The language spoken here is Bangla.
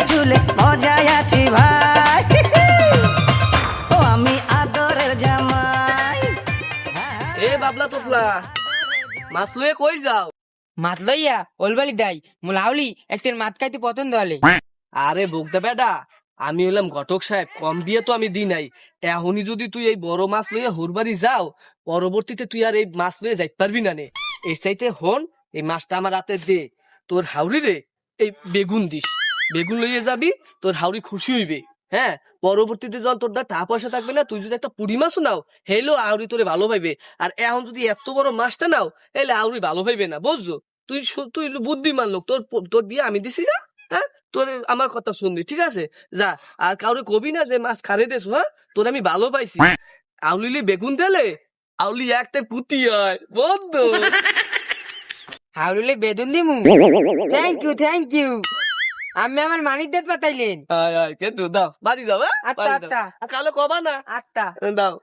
ঝুলে মজায় আছি ভাই। ও আমি আদরের জামাই। এ বাবলা তোতলা মাছ লয়ে কই যাও? মাত লইয়া ওলবালি দাই মুলাউলি একদিন মাত খাইতে পছন্দ হলে। আরে বোকদা বেটা, আমি হলাম ঘটক সাহেব, কম বিয়ে তো আমি দিই নাই। এখনই যদি তুই এই বড় মাছ লইয়া হুরবাড়ি যাও, পরবর্তীতে তুই আর এই মাছ লইয়া যাইতে পারবি না নে। এই চাইতে হন, এই মাছটা আমার হাতে দে, তোর হাউরি রে এই বেগুন দিস, বেগুন লইয়া যাবি, তোর হাউরি খুশি হইবে। হ্যাঁ, পরবর্তীতে যখন তোর টাকা পয়সা থাকবে না, তুই যদি একটা পুঁটি মাছও নাও, হেলো আউরি তোরে ভালো পাইবে। আর এখন যদি এত বড় মাছটা নাও, এলে আউরি ভালো পাইবে না, বুঝছো? তুই বুদ্ধিমান লোক, তোর তোর বিয়ে আমি দিছি না। হ্যাঁ, তোর আমার কথা শুনবি, ঠিক আছে? যা, আর কাউরে কবি না যে মাছ খারে দেছো। হ্যাঁ, তোর আমি ভালো পাইছি। আউলিলি বেগুন দিলে আউলি একটা কুতি হয় বন্ধ। হাউলিলে বেদন দিমু। থ্যাংক ইউ আমি আমার মানিক দেত পাতাইলেন। আয় আয় কিন্তু দাও, বাড়ি যাও। হ্যাঁ, আচ্ছা, বাড়ি দাও। আচ্ছা। আর কালো কবা না, আটটা দাও।